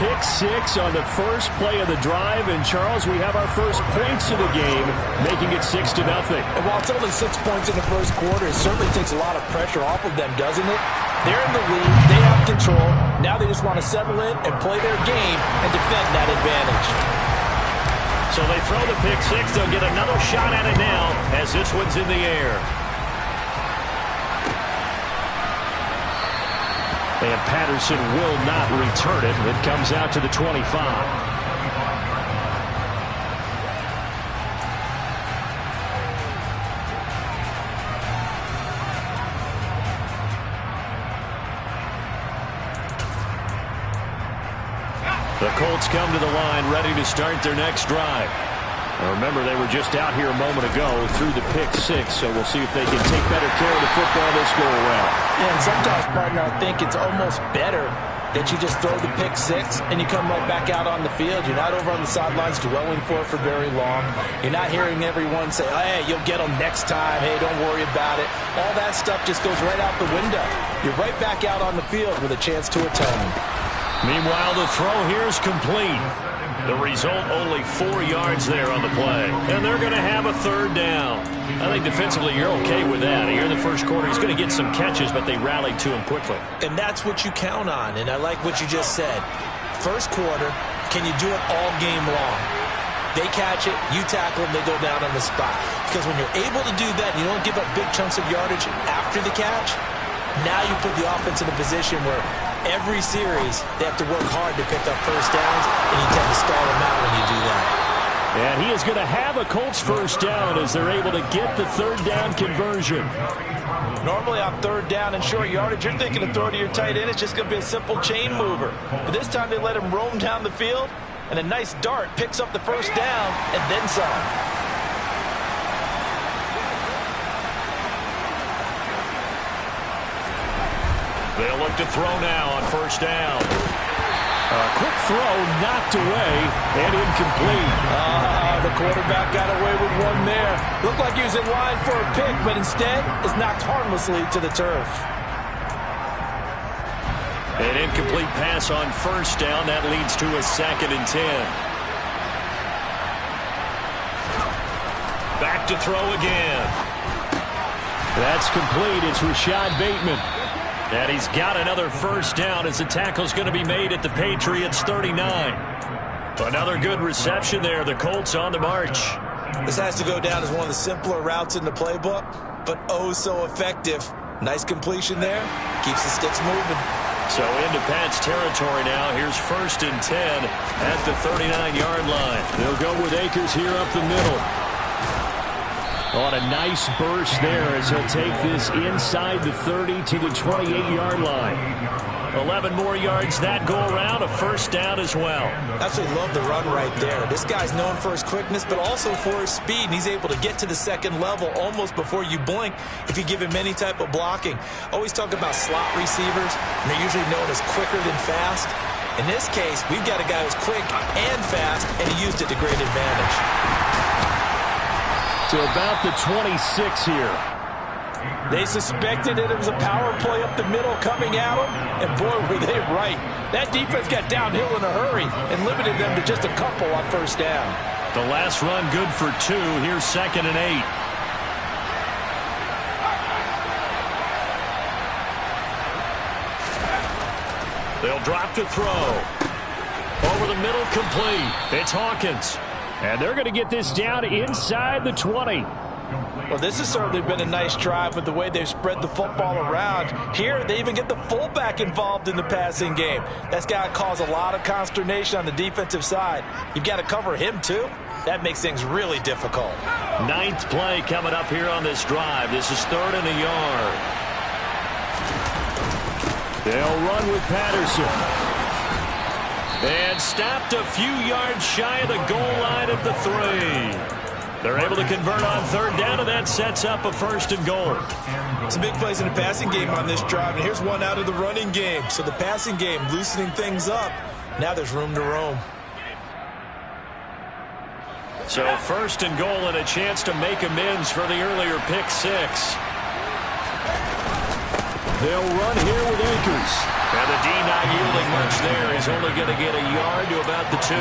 pick six on the first play of the drive. And, Charles, we have our first points of the game, making it 6-0. And while it's only 6 points in the first quarter, it certainly takes a lot of pressure off of them, doesn't it? They're in the lead. They have control. Now they just want to settle in and play their game and defend that advantage. So they throw the pick six. They'll get another shot at it now as this one's in the air. And Patterson will not return it. It comes out to the 25. The Colts come to the line ready to start their next drive. Remember, they were just out here a moment ago through the pick six, so we'll see if they can take better care of the football this go-around. Yeah, and sometimes, partner, I think it's almost better that you just throw the pick six and you come right back out on the field. You're not over on the sidelines dwelling for it for very long. You're not hearing everyone say, oh, hey, you'll get them next time. Hey, don't worry about it. All that stuff just goes right out the window. You're right back out on the field with a chance to atone. Meanwhile, the throw here is complete. The result, only 4 yards there on the play. And they're going to have a third down. I think defensively you're okay with that. Here in the first quarter, he's going to get some catches, but they rallied to him quickly. And that's what you count on, and I like what you just said. First quarter, can you do it all game long? They catch it, you tackle them, they go down on the spot. Because when you're able to do that, you don't give up big chunks of yardage after the catch, now you put the offense in a position where every series, they have to work hard to pick up first downs, and you tend to stall them out when you do that. And he is going to have a Colts first down as they're able to get the third down conversion. Normally on third down and short yardage, you're thinking to throw to your tight end. It's just going to be a simple chain mover. But this time they let him roam down the field, and a nice dart picks up the first down and then some. They'll look to throw now on first down. A quick throw knocked away and incomplete. The quarterback got away with one there. Looked like he was in line for a pick, but instead is knocked harmlessly to the turf. An incomplete pass on first down. That leads to a 2nd and 10. Back to throw again. That's complete. It's Rashad Bateman. And he's got another first down as the tackle's going to be made at the Patriots 39. Another good reception there. The Colts on the march. This has to go down as one of the simpler routes in the playbook, but oh so effective. Nice completion there. Keeps the sticks moving. So into Pat's territory now. Here's 1st and 10 at the 39-yard line. They'll go with Akers here up the middle. On a nice burst there as he'll take this inside the 30 to the 28-yard line. 11 more yards that go around, a first down as well. Absolutely love the run right there. This guy's known for his quickness, but also for his speed. And he's able to get to the second level almost before you blink if you give him any type of blocking. Always talk about slot receivers, and they're usually known as quicker than fast. In this case, we've got a guy who's quick and fast, and he used it to great advantage. To about the 26 here. They suspected it was a power play up the middle coming at them, and boy, were they right. That defense got downhill in a hurry and limited them to just a couple on first down. The last run good for 2. Here's 2nd and 8. They'll drop to throw. Over the middle, complete. It's Hawkins. And they're going to get this down inside the 20. Well, this has certainly been a nice drive with the way they've spread the football around. Here, they even get the fullback involved in the passing game. That's got to cause a lot of consternation on the defensive side. You've got to cover him, too. That makes things really difficult. 9th play coming up here on this drive. This is 3rd and a yard. They'll run with Patterson. And stopped a few yards shy of the goal line at the 3. They're able to convert on third down, and that sets up a 1st and goal. Some big plays in the passing game on this drive, and here's one out of the running game. So the passing game loosening things up. Now there's room to roam. So 1st and goal and a chance to make amends for the earlier pick 6. They'll run here with Akers. And the D not yielding much there. He's only going to get a yard to about the 2.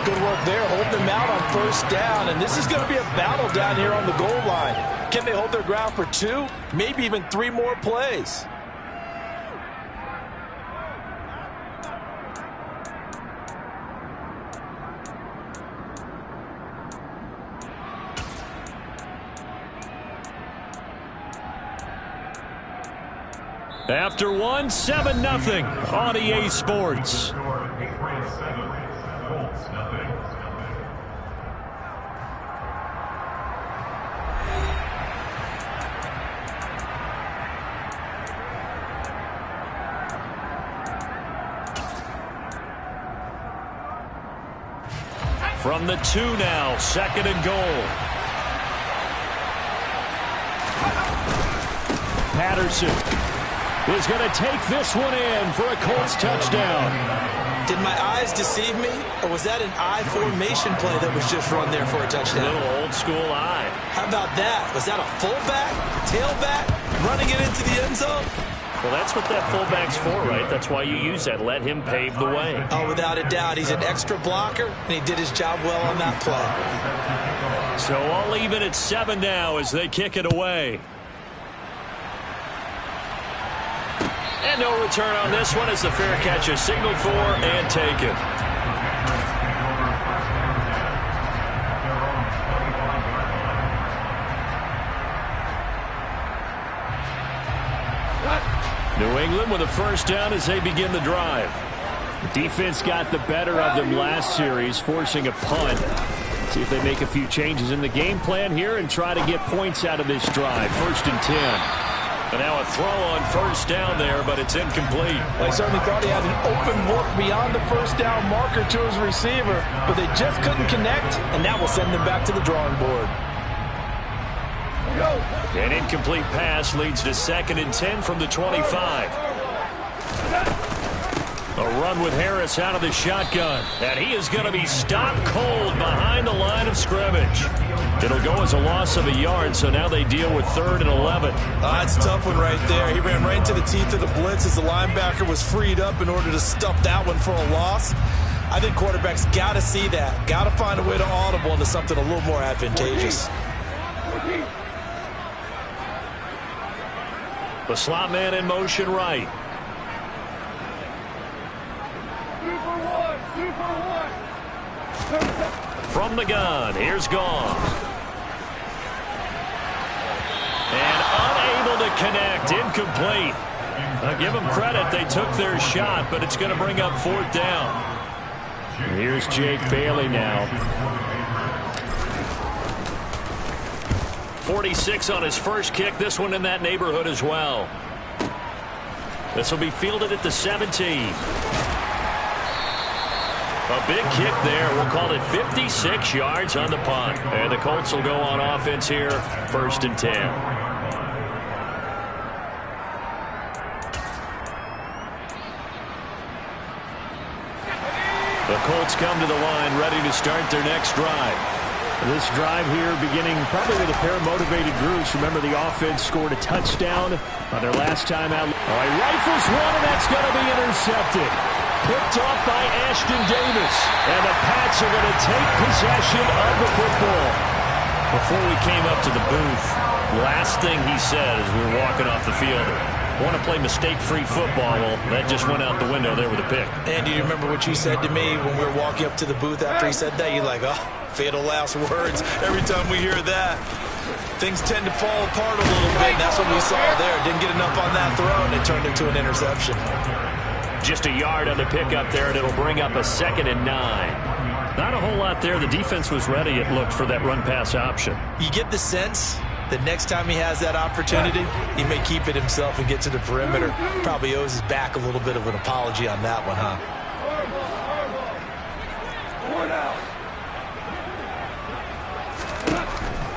Good work there, holding them out on first down. And this is going to be a battle down here on the goal line. Can they hold their ground for 2, maybe even 3 more plays? After 1, 7-0 on EA Sports. From the 2 now, 2nd and goal. Patterson is going to take this one in for a Colts touchdown. Did my eyes deceive me, or was that an I formation play that was just run there for a touchdown? A little old school eye. How about that? Was that a fullback, tailback, running it into the end zone? Well, that's what that fullback's for, right? That's why you use that. Let him pave the way. Oh, without a doubt. He's an extra blocker, and he did his job well on that play. So I'll leave it at 7 now as they kick it away. And no return on this one as the fair catch is signaled for and taken. New England with a first down as they begin the drive. The defense got the better of them last series, forcing a punt. See if they make a few changes in the game plan here and try to get points out of this drive. 1st and 10. And now a throw on first down there, but it's incomplete. Well, he certainly thought he had an open look beyond the first down marker to his receiver, but they just couldn't connect, and that will send them back to the drawing board. An incomplete pass leads to 2nd and 10 from the 25. A run with Harris out of the shotgun. And he is going to be stopped cold behind the line of scrimmage. It'll go as a loss of a yard, so now they deal with 3rd and 11. That's a tough one right there. He ran right into the teeth of the blitz as the linebacker was freed up in order to stuff that one for a loss. I think quarterbacks got to see that. Got to find a way to audible into something a little more advantageous. The slot man in motion right. From the gun, here's Goff. And unable to connect, incomplete. I'll give them credit, they took their shot, but it's going to bring up 4th down. Here's Jake Bailey now. 46 on his first kick, this one in that neighborhood as well. This will be fielded at the 17. A big kick there. We'll call it 56 yards on the punt. And the Colts will go on offense here, 1st and 10. The Colts come to the line ready to start their next drive. This drive here beginning probably with a pair of motivated groups. Remember, the offense scored a touchdown on their last time out. Oh, he rifles one, and that's going to be intercepted. Picked off by Ashton Davis. And the Pats are going to take possession of the football. Before we came up to the booth, last thing he said as we were walking off the field, I want to play mistake-free football. Well, that just went out the window there with a pick. And do you remember what you said to me when we were walking up to the booth after he said that? You're like, oh, fatal last words. Every time we hear that, things tend to fall apart a little bit. And that's what we saw there. Didn't get enough on that throw, and it turned into an interception. Just a yard on the pickup there, and it'll bring up a 2nd and 9. Not a whole lot there. The defense was ready, it looked, for that run-pass option. You get the sense that next time he has that opportunity, he may keep it himself and get to the perimeter. Probably owes his back a little bit of an apology on that one, huh?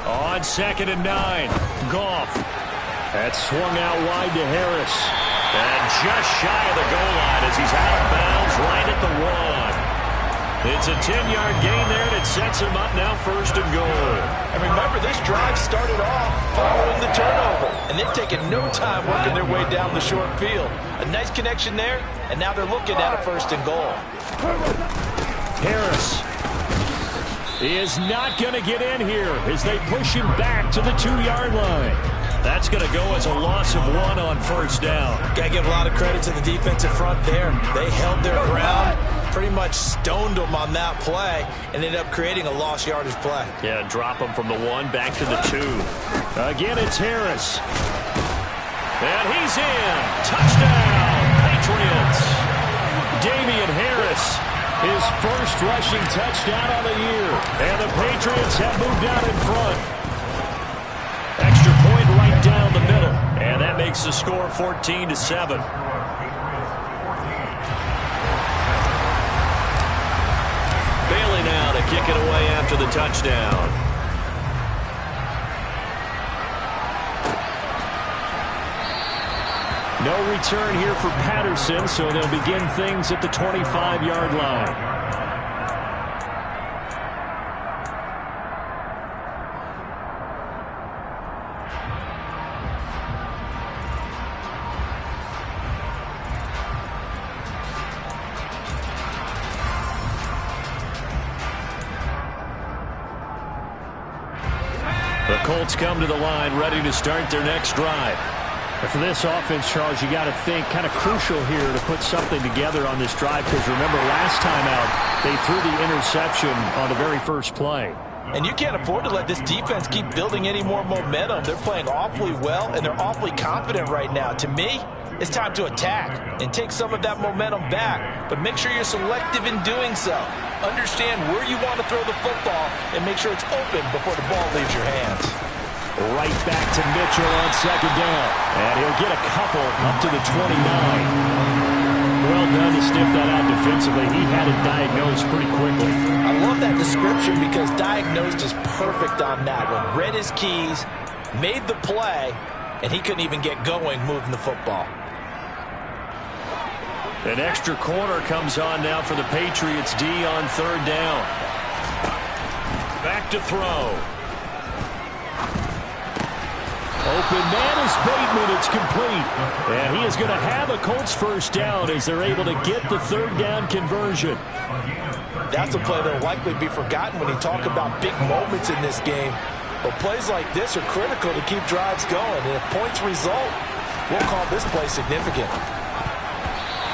On 2nd and 9, Goff. That's swung out wide to Harris. And just shy of the goal line as he's out of bounds right at the 1. It's a 10-yard gain there, and it sets him up now 1st and goal. And remember, this drive started off following the turnover, and they've taken no time working their way down the short field. A nice connection there, and now they're looking at a 1st and goal. Harris is not going to get in here as they push him back to the 2-yard line. That's going to go as a loss of 1 on 1st down. Got to give a lot of credit to the defensive front there. They held their ground, pretty much stoned them on that play, and ended up creating a lost yardage play. Yeah, drop them from the 1 back to the 2. Again, it's Harris. And he's in. Touchdown, Patriots. Damian Harris, his first rushing touchdown of the year. And the Patriots have moved out in front. Extra point right down the middle. And that makes the score 14-7. Bailey now to kick it away after the touchdown. No return here for Patterson, so they'll begin things at the 25-yard line. The Colts come to the line ready to start their next drive. And for this offense, Charles, you got to think kind of crucial here to put something together on this drive, because remember last time out they threw the interception on the very first play. And you can't afford to let this defense keep building any more momentum. They're playing awfully well, and they're awfully confident right now. To me, it's time to attack and take some of that momentum back, but make sure you're selective in doing so. Understand where you want to throw the football and make sure it's open before the ball leaves your hands. Right back to Mitchell on 2nd down. And he'll get a couple up to the 29. Well done to sniff that out defensively. He had it diagnosed pretty quickly. I love that description because diagnosed is perfect on that one. Read his keys, made the play, and he couldn't even get going moving the football. An extra corner comes on now for the Patriots D on 3rd down. Back to throw. Open man is Bateman. It's complete. And he is going to have a Colts 1st down as they're able to get the 3rd down conversion. That's a play that will likely be forgotten when you talk about big moments in this game. But plays like this are critical to keep drives going. And if points result, we'll call this play significant.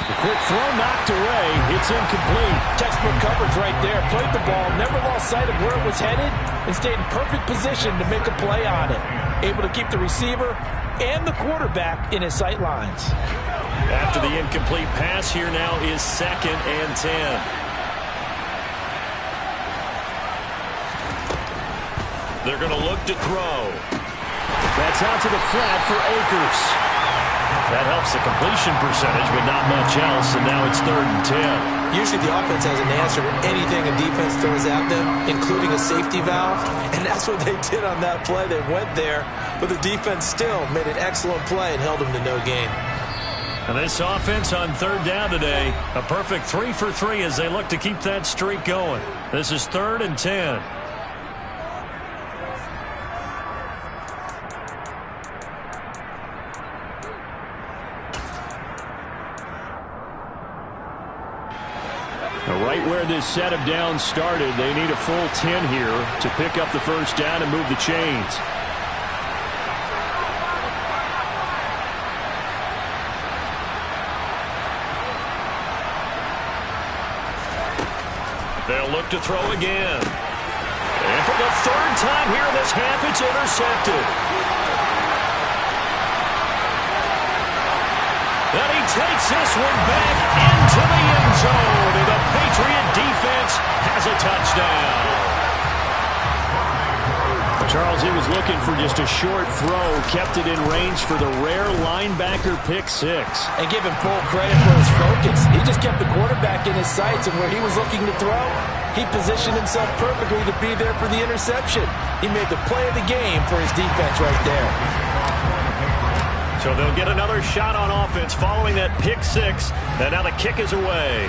The quick throw knocked away. It's incomplete. Textbook coverage right there. Played the ball, never lost sight of where it was headed, and stayed in perfect position to make a play on it. Able to keep the receiver and the quarterback in his sight lines. After the incomplete pass, here now is 2nd and 10. They're going to look to throw. That's out to the flat for Akers. That helps the completion percentage, but not much else, and now it's 3rd and 10. Usually the offense has an answer to anything a defense throws at them, including a safety valve, and that's what they did on that play. They went there, but the defense still made an excellent play and held them to no gain. And this offense on 3rd down today, a perfect 3 for 3 as they look to keep that streak going. This is 3rd and 10. Right where this set of downs started, they need a full 10 here to pick up the 1st down and move the chains. They'll look to throw again. And for the 3rd time here this half, it's intercepted. And he takes this one back into the end zone. And the Patriot defense has a touchdown. Charles, he was looking for just a short throw, kept it in range for the rare linebacker pick 6. And give him full credit for his focus. He just kept the quarterback in his sights, and where he was looking to throw, he positioned himself perfectly to be there for the interception. He made the play of the game for his defense right there. So they'll get another shot on offense following that pick 6, and now the kick is away.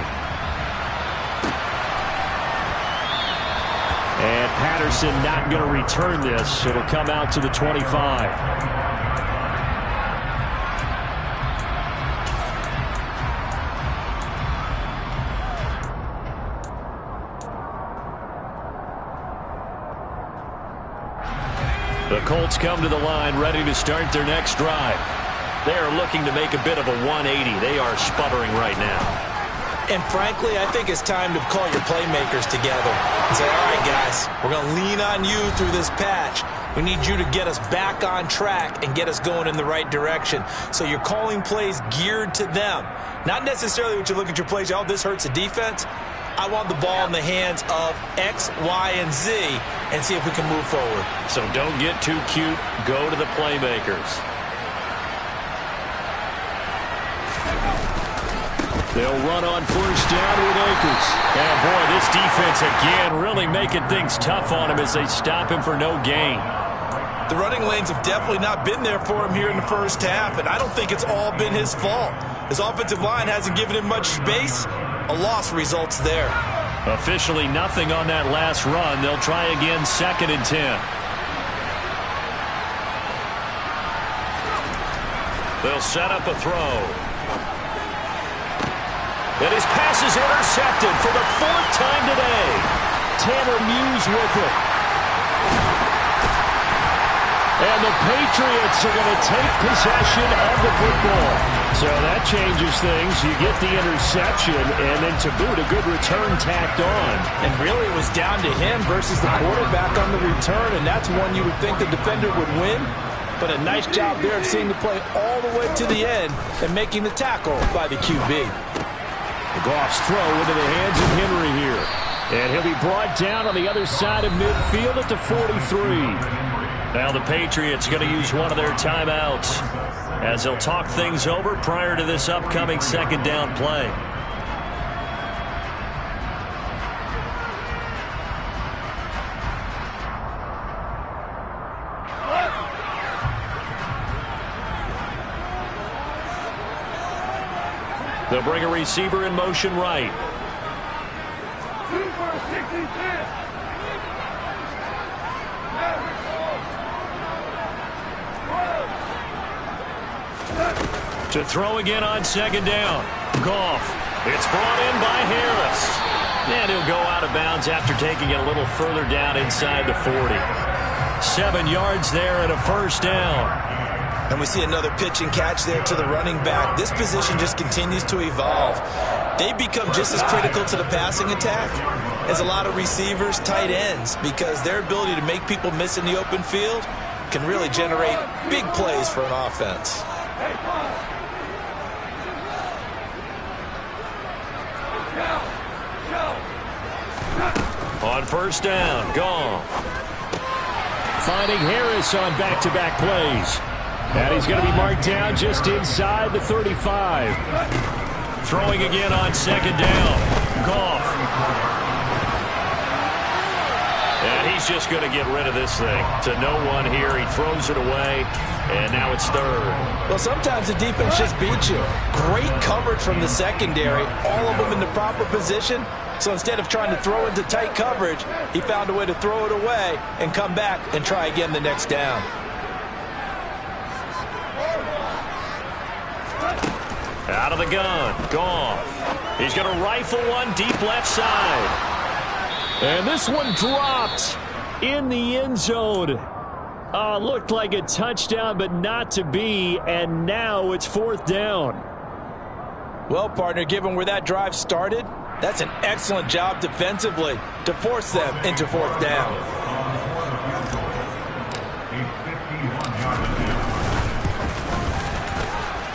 Jefferson not going to return this. It'll come out to the 25. The Colts come to the line ready to start their next drive. They are looking to make a bit of a 180. They are sputtering right now. And frankly, I think it's time to call your playmakers together and say, all right, guys, we're going to lean on you through this patch. We need you to get us back on track and get us going in the right direction. So you're calling plays geared to them. Not necessarily what you look at your plays, oh, this hurts the defense. I want the ball in the hands of X, Y, and Z and see if we can move forward. So don't get too cute. Go to the playmakers. They'll run on first down with Akers. And boy, this defense again really making things tough on him as they stop him for no gain. The running lanes have definitely not been there for him here in the first half, and I don't think it's all been his fault. His offensive line hasn't given him much space. A loss results there. Officially nothing on that last run. They'll try again, 2nd and 10. They'll set up a throw. And his pass is intercepted for the 4th time today. Tanner Muse with it. And the Patriots are going to take possession of the football. So that changes things. You get the interception, and then to boot, a good return tacked on. And really it was down to him versus the quarterback on the return, and that's one you would think the defender would win. But a nice job there of seeing the play all the way to the end and making the tackle by the QB. Goff's throw into the hands of Henry here. And he'll be brought down on the other side of midfield at the 43. Now the Patriots going to use one of their timeouts as they'll talk things over prior to this upcoming 2nd down play. They'll bring a receiver in motion right. To throw again on 2nd down. Goff. It's brought in by Harris. And he'll go out of bounds after taking it a little further down inside the 40. 7 yards there and a 1st down. And we see another pitch and catch there to the running back. This position just continues to evolve. They become just as critical to the passing attack as a lot of receivers, tight ends, because their ability to make people miss in the open field can really generate big plays for an offense. On 1st down, Goff. Finding Harris on back-to-back plays. And he's going to be marked down just inside the 35. Throwing again on 2nd down. Goff. And he's just going to get rid of this thing. To no one here. He throws it away. And now it's 3rd. Well, sometimes the defense just beats you. Great coverage from the secondary. All of them in the proper position. So instead of trying to throw into tight coverage, he found a way to throw it away and come back and try again the next down. Out of the gun. Goff. He's going to rifle one deep left side. And this one dropped in the end zone. Looked like a touchdown, but not to be. And now it's 4th down. Well, partner, given where that drive started, that's an excellent job defensively to force them into 4th down.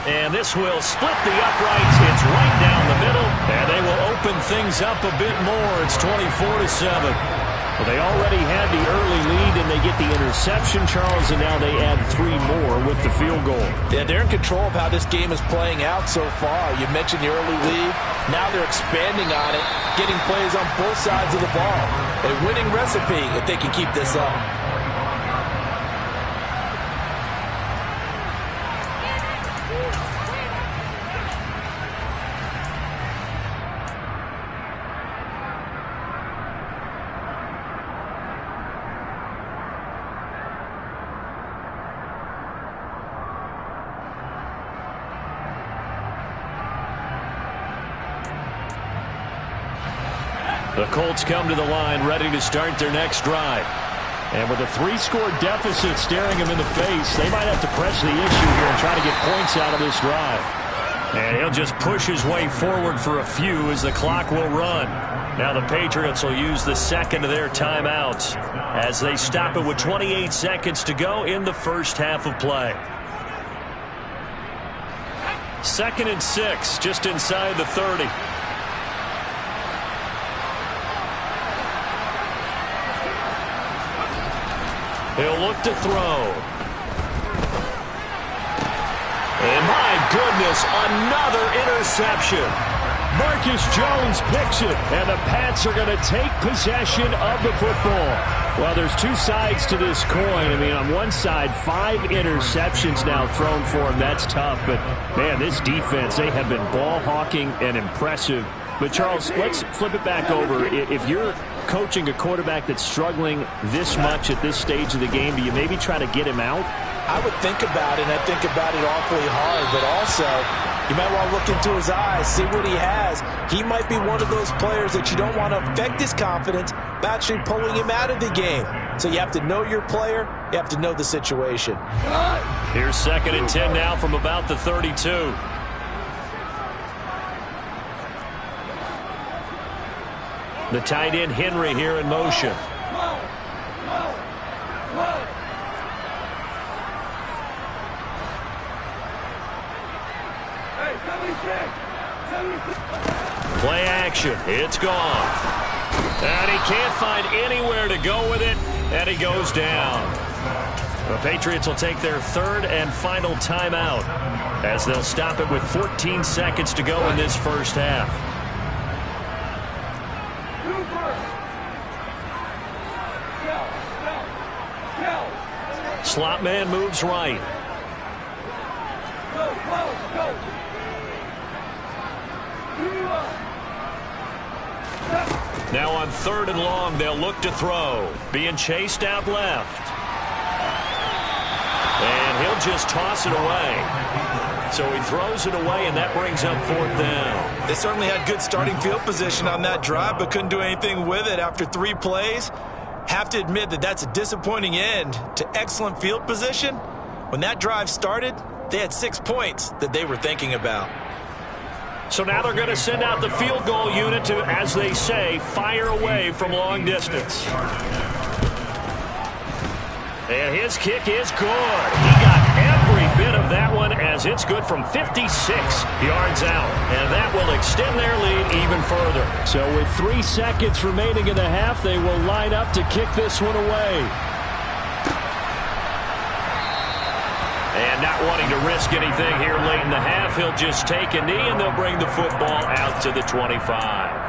And this will split the uprights. It's right down the middle, and they will open things up a bit more. It's 24-7. Well, they already had the early lead, and they get the interception, Charles, and now they add 3 more with the field goal. Yeah, they're in control of how this game is playing out so far. You mentioned the early lead. Now they're expanding on it, getting plays on both sides of the ball. A winning recipe if they can keep this up. The Colts come to the line ready to start their next drive. And with a 3-score deficit staring them in the face, they might have to press the issue here and try to get points out of this drive. And he'll just push his way forward for a few as the clock will run. Now the Patriots will use the second of their timeouts as they stop it with 28 seconds to go in the first half of play. 2nd and 6, just inside the 30. He'll look to throw. And my goodness, another interception. Marcus Jones picks it, and the Pats are going to take possession of the football. Well, there's two sides to this coin. I mean, on one side, 5 interceptions now thrown for him. That's tough, but, man, this defense, they have been ball-hawking and impressive. But, Charles, let's flip it back over. If you're coaching a quarterback that's struggling this much at this stage of the game, do you maybe try to get him out? I would think about it, and I think about it awfully hard, but also you might want to look into his eyes, see what he has. He might be one of those players that you don't want to affect his confidence by actually pulling him out of the game. So you have to know your player. You have to know the situation. Here's 2nd and 10 now from about the 32. The tight end Henry here in motion. Play action. It's gone. And he can't find anywhere to go with it, and he goes down. The Patriots will take their 3rd and final timeout as they'll stop it with 14 seconds to go in this first half. Slot man moves right. Now on 3rd and long, they'll look to throw. Being chased out left. And he'll just toss it away. So he throws it away, and that brings up 4th down. They certainly had good starting field position on that drive, but couldn't do anything with it after 3 plays. Have to admit that that's a disappointing end to excellent field position. When that drive started, they had 6 points that they were thinking about. So now they're going to send out the field goal unit to, as they say, fire away from long distance. And his kick is good. He got every bit of that one as it's good from 56 yards out. And that will extend their lead even further. So with 3 seconds remaining in the half, they will line up to kick this one away. And not wanting to risk anything here late in the half, he'll just take a knee and they'll bring the football out to the 25.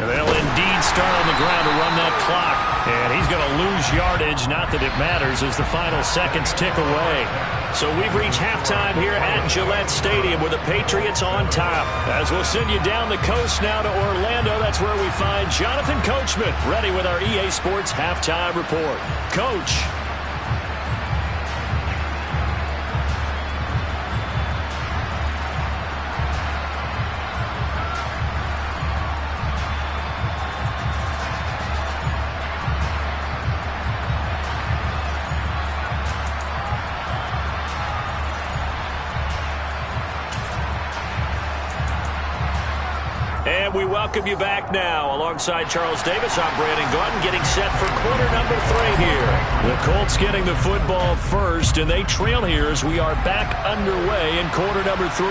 And they'll indeed start on the ground to run that clock. And he's going to lose yardage, not that it matters, as the final seconds tick away. So we've reached halftime here at Gillette Stadium with the Patriots on top. As we'll send you down the coast now to Orlando, that's where we find Jonathan Coachman ready with our EA Sports Halftime Report. Coach. And we welcome you back now. Alongside Charles Davis, I'm Brandon Gaudin, getting set for quarter number 3 here. The Colts getting the football first, and they trail here as we are back underway in quarter number 3.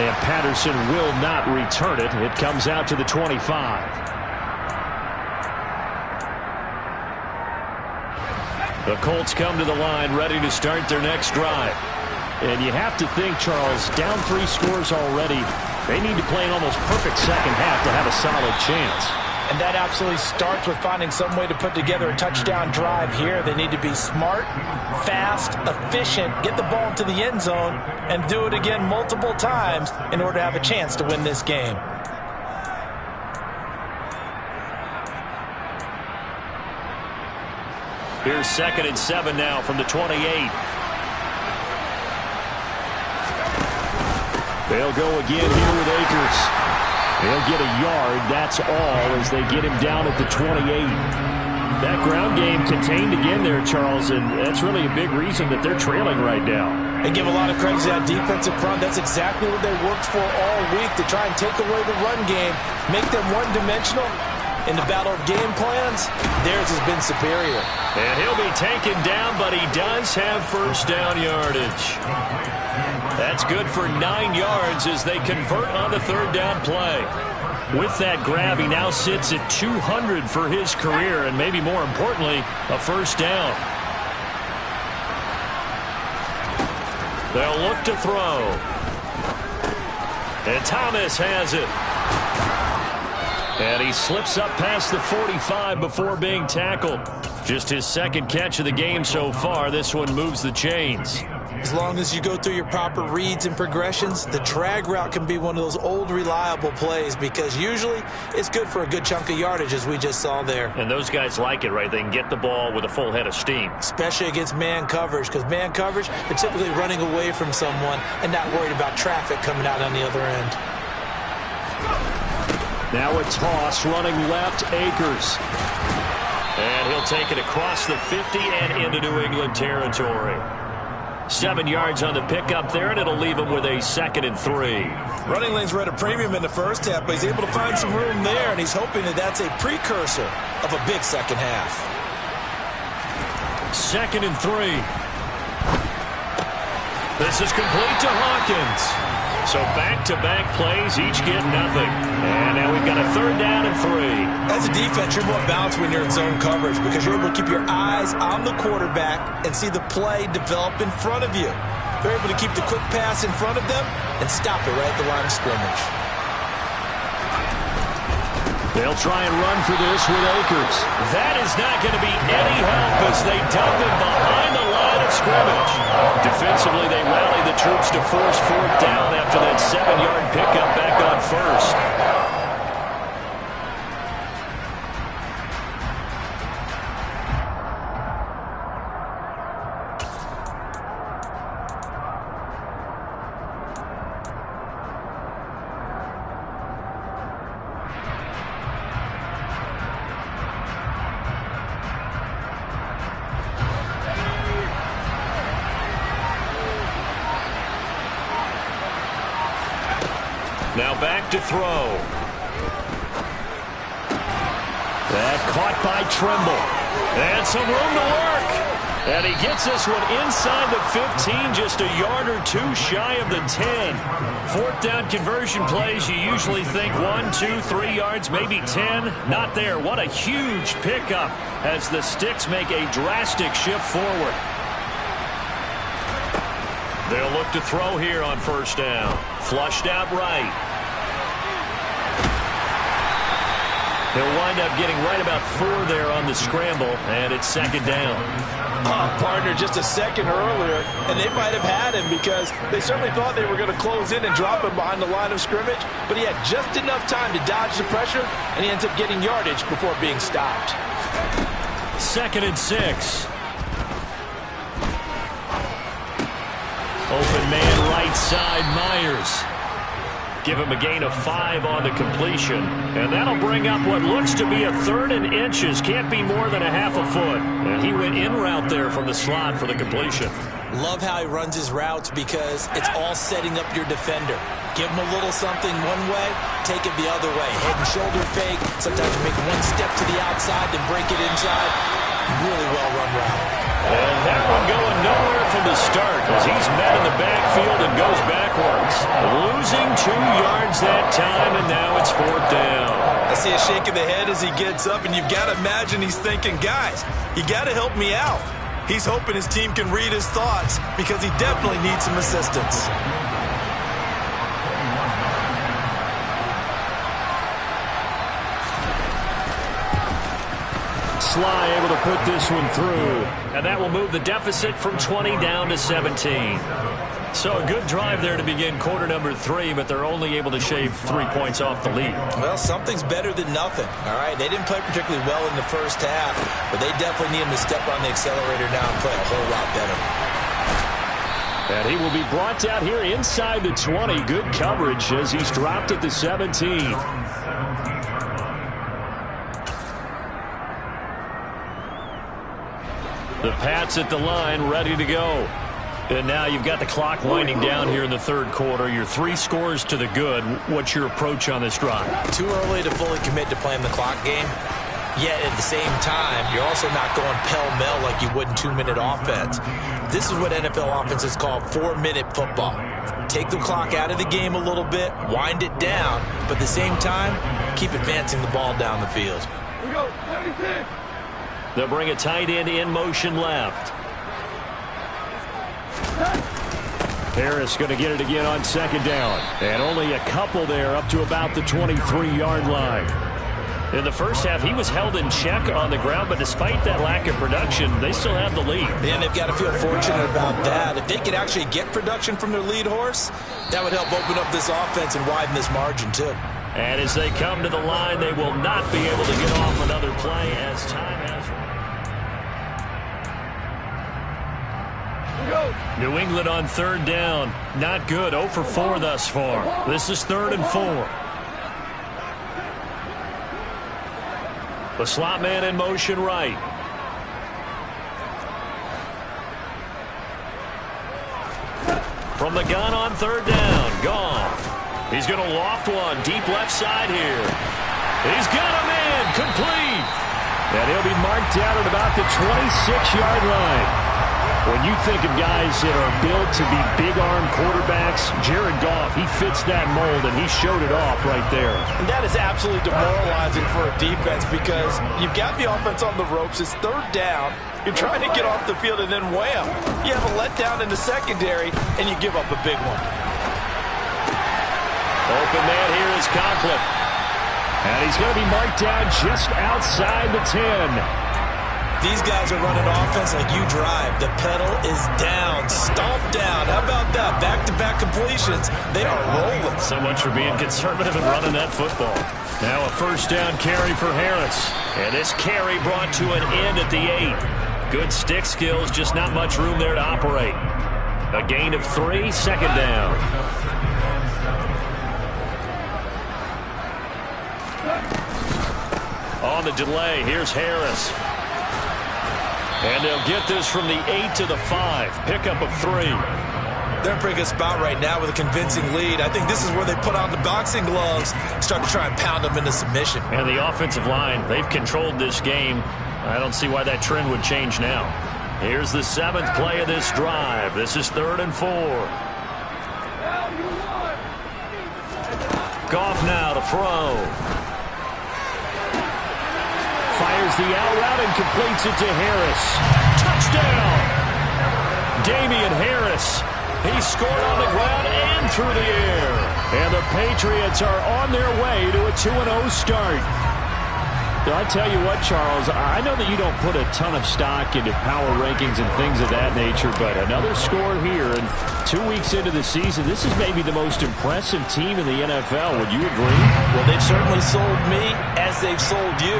And Patterson will not return it. It comes out to the 25. The Colts come to the line ready to start their next drive. And you have to think, Charles, down 3 scores already. They need to play an almost perfect second half to have a solid chance. And that absolutely starts with finding some way to put together a touchdown drive here. They need to be smart, fast, efficient, get the ball into the end zone, and do it again multiple times in order to have a chance to win this game. Here's 2nd and 7 now from the 28. They'll go again here with Akers. They'll get a yard, that's all, as they get him down at the 28. That ground game contained again there, Charles, and that's really a big reason that they're trailing right now. And give a lot of credit to that defensive front. That's exactly what they worked for all week, to try and take away the run game, make them one-dimensional. In the battle of game plans, theirs has been superior. And he'll be taken down, but he does have first down yardage. That's good for 9 yards as they convert on the 3rd down play. With that grab, he now sits at 200 for his career, and maybe more importantly, a first down. They'll look to throw. And Thomas has it. And he slips up past the 45 before being tackled. Just his 2nd catch of the game so far. This one moves the chains. As long as you go through your proper reads and progressions, the drag route can be one of those old reliable plays, because usually it's good for a good chunk of yardage, as we just saw there. And those guys like it, right? They can get the ball with a full head of steam. Especially against man coverage, because man coverage, they're typically running away from someone and not worried about traffic coming out on the other end. Now a toss running left, Akers. And he'll take it across the 50 and into New England territory. 7 yards on the pickup there, and it'll leave him with a 2nd and 3. Running lanes were at a premium in the first half, but he's able to find some room there, and he's hoping that that's a precursor of a big second half. 2nd and 3. This is complete to Hawkins. So back-to-back plays, each get nothing. And now we've got a 3rd down and 3. As a defense, you're more balanced when you're in zone coverage, because you're able to keep your eyes on the quarterback and see the play develop in front of you. They're able to keep the quick pass in front of them and stop it right at the line of scrimmage. They'll try and run for this with Akers. That is not going to be any help as they dump him behind the line of scrimmage. Defensively, they rally the troops to force 4th down after that 7-yard pickup back on 1st. Now back to throw. That caught by Trimble. And some room to work. And he gets this one inside the 15, just a yard or 2 shy of the 10. 4th down conversion plays, you usually think 1, 2, 3 yards, maybe 10. Not there. What a huge pickup as the Sticks make a drastic shift forward. They'll look to throw here on 1st down. Flushed out right. He'll wind up getting right about 4 there on the scramble, and it's 2nd down. Partner, just a second earlier, and they might have had him, because they certainly thought they were going to close in and drop him behind the line of scrimmage, but he had just enough time to dodge the pressure, and he ends up getting yardage before being stopped. 2nd and 6. Open man right side, Myers. Give him a gain of 5 on the completion. And that'll bring up what looks to be a 3rd and inches. Can't be more than a half a foot. And he went in route there from the slot for the completion. Love how he runs his routes, because it's all setting up your defender. Give him a little something one way, take it the other way. Head and shoulder fake. Sometimes you make one step to the outside, then break it inside. Really well run route. And that one going nowhere from the start, as he's met in the backfield and goes backwards. Losing 2 yards that time, and now it's 4th down. I see a shake of the head as he gets up, and you've got to imagine he's thinking, guys, you got to help me out. He's hoping his team can read his thoughts, because he definitely needs some assistance. Sly able to put this one through. And that will move the deficit from 20 down to 17. So a good drive there to begin quarter number 3, but they're only able to shave 3 points off the lead. Well, something's better than nothing, all right? They didn't play particularly well in the first half, but they definitely need him to step on the accelerator now and play a whole lot better. And he will be brought down here inside the 20. Good coverage as he's dropped at the 17. The Pats at the line, ready to go. And now you've got the clock winding down here in the third quarter. You're 3 scores to the good. What's your approach on this drive? Too early to fully commit to playing the clock game. Yet at the same time, you're also not going pell-mell like you would in 2-minute offense. This is what NFL offenses call 4-minute football. Take the clock out of the game a little bit, wind it down, but at the same time, keep advancing the ball down the field. We go, 76. They'll bring a tight end in motion left. Harris going to get it again on second down. And only a couple there up to about the 23-yard line. In the first half, he was held in check on the ground, but despite that lack of production, they still have the lead. And they've got to feel fortunate about that. If they could actually get production from their lead horse, that would help open up this offense and widen this margin too. And as they come to the line, they will not be able to get off another play as time has run. New England on third down. Not good. 0 for 4 thus far. This is 3rd and 4. The slot man in motion right. From the gun on third down. Goff. He's going to loft one. Deep left side here. He's got him in. Complete. And he'll be marked down at about the 26-yard line. When you think of guys that are built to be big-arm quarterbacks, Jared Goff, he fits that mold, and he showed it off right there. And that is absolutely demoralizing for a defense because you've got the offense on the ropes. It's third down. You're trying to get off the field, and then wham, you have a letdown in the secondary, and you give up a big one. Open man here is Conklin. And he's going to be marked down just outside the 10. These guys are running offense like you drive. The pedal is down, stomped down. How about that? Back-to-back completions. They are rolling. So much for being conservative and running that football. Now a first down carry for Harris. And this carry brought to an end at the 8. Good stick skills, just not much room there to operate. A gain of 3, second down. On the delay, here's Harris. And they'll get this from the 8 to the 5. Pickup of 3. They're in a pretty good spot right now with a convincing lead. I think this is where they put on the boxing gloves, start to try and pound them into submission. And the offensive line, they've controlled this game. I don't see why that trend would change now. Here's the 7th play of this drive. This is 3rd and 4. Goff now to throw. Fires the out route and completes it to Harris. Touchdown! Damian Harris. He scored on the ground and through the air. And the Patriots are on their way to a 2-0 start. I tell you what, Charles, I know that you don't put a ton of stock into power rankings and things of that nature, but another score here, and 2 weeks into the season, this is maybe the most impressive team in the NFL. Would you agree? Well, they've certainly sold me as they've sold you,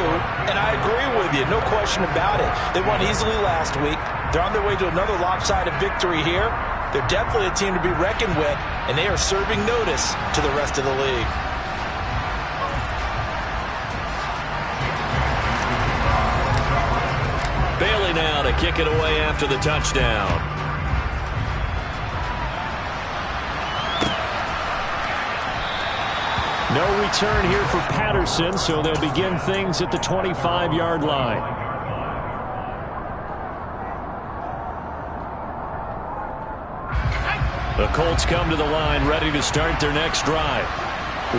and I agree with you, no question about it. They won easily last week. They're on their way to another lopsided victory here. They're definitely a team to be reckoned with, and they are serving notice to the rest of the league. Bailey now to kick it away after the touchdown. No return here for Patterson, so they'll begin things at the 25-yard line. The Colts come to the line ready to start their next drive.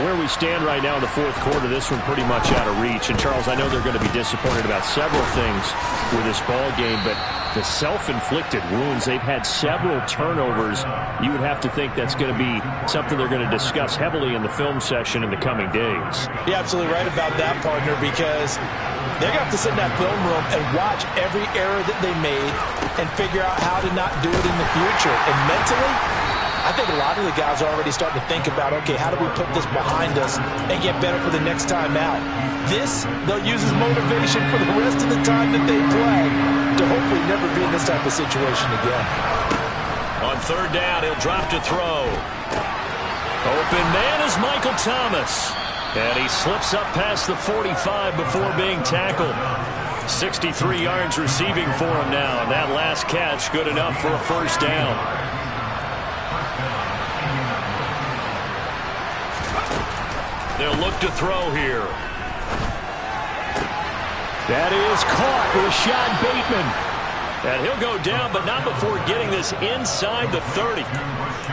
Where we stand right now in the fourth quarter, this one pretty much out of reach. And, Charles, I know they're going to be disappointed about several things with this ball game, but the self-inflicted wounds. They've had several turnovers. You would have to think that's going to be something they're going to discuss heavily in the film session in the coming days. You're absolutely right about that, partner, because they're going to have to sit in that film room and watch every error that they made and figure out how to not do it in the future. And mentally, I think a lot of the guys are already starting to think about, okay, how do we put this behind us and get better for the next time out? This, they'll use as motivation for the rest of the time that they play to hopefully never be in this type of situation again. On third down, he'll drop to throw. Open man is Michael Thomas. And he slips up past the 45 before being tackled. 63 yards receiving for him now. And that last catch good enough for a first down. They'll look to throw here. That is caught. Rashad Bateman. And he'll go down, but not before getting this inside the 30.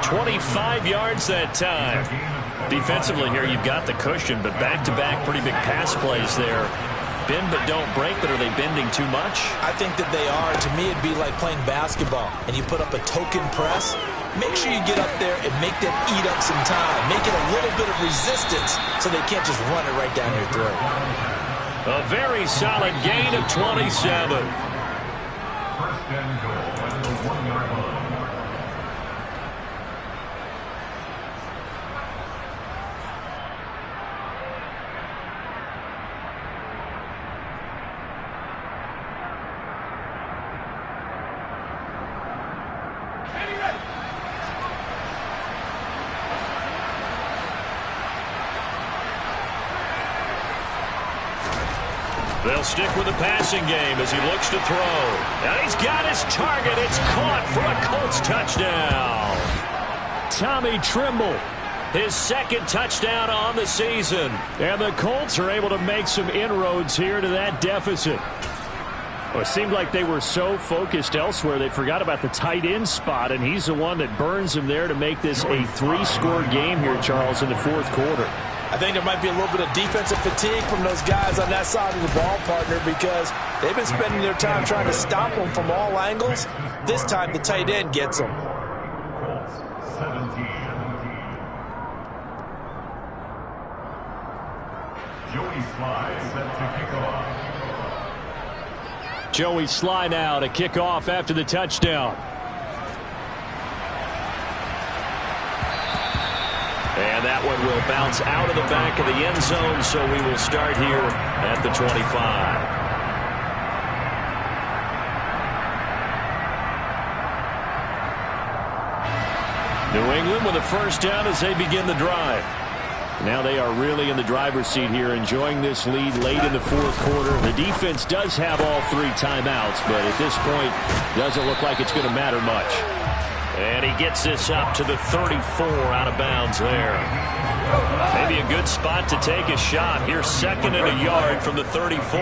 25 yards that time. Defensively here, you've got the cushion, but back-to-back pretty big pass plays there. Bend but don't break, but are they bending too much? I think that they are. To me, it'd be like playing basketball, and you put up a token press. Make sure you get up there and make them eat up some time. Make it a little bit of resistance so they can't just run it right down your throat. A very solid gain of 27. First and goal at the 1-yard line. They'll stick with the passing game as he looks to throw. And he's got his target. It's caught for a Colts touchdown. Tommy Tremble, his second touchdown on the season. And the Colts are able to make some inroads here to that deficit. Well, it seemed like they were so focused elsewhere they forgot about the tight end spot, and he's the one that burns him there to make this a 3-score game here, Charles, in the fourth quarter. I think there might be a little bit of defensive fatigue from those guys on that side of the ball, partner, because they've been spending their time trying to stop them from all angles. This time the tight end gets them. Colts 17. Joey Slye set to kick off. Joey Slye now to kick off after the touchdown. And that one will bounce out of the back of the end zone, so we will start here at the 25. New England with a first down as they begin the drive. Now they are really in the driver's seat here, enjoying this lead late in the fourth quarter. The defense does have all 3 timeouts, but at this point, doesn't look like it's going to matter much. And he gets this up to the 34 out of bounds there. Maybe a good spot to take a shot. Here's second and a yard from the 34.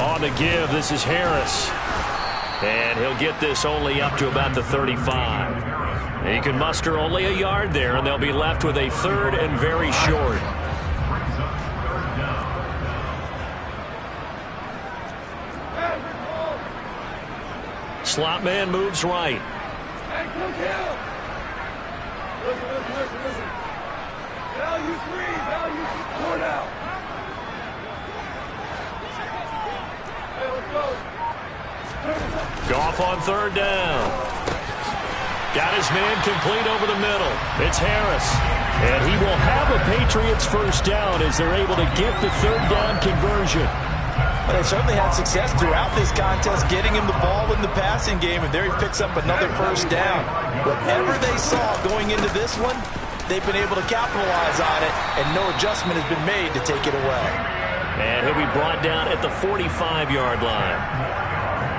On the give, this is Harris. And he'll get this only up to about the 35. He can muster only a yard there, and they'll be left with a third and very short. Slot man moves right. Listen. Value 3, value 4 now. Hey, let's go. Goff on third down. Got his man complete over the middle. It's Harris. And he will have a Patriots first down as they're able to get the third down conversion. But they certainly had success throughout this contest, getting him the ball in the passing game, and there he picks up another first down. Whatever they saw going into this one, they've been able to capitalize on it, and no adjustment has been made to take it away. And he'll be brought down at the 45-yard line.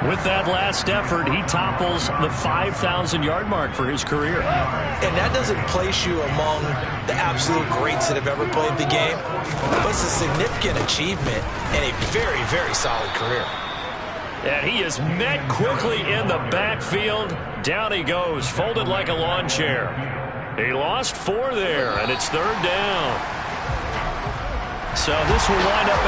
With that last effort, he topples the 5,000-yard mark for his career. And that doesn't place you among the absolute greats that have ever played the game, but it's a significant achievement and a very, very solid career. And he is met quickly in the backfield. Down he goes, folded like a lawn chair. He lost 4 there, and it's third down. So this will wind up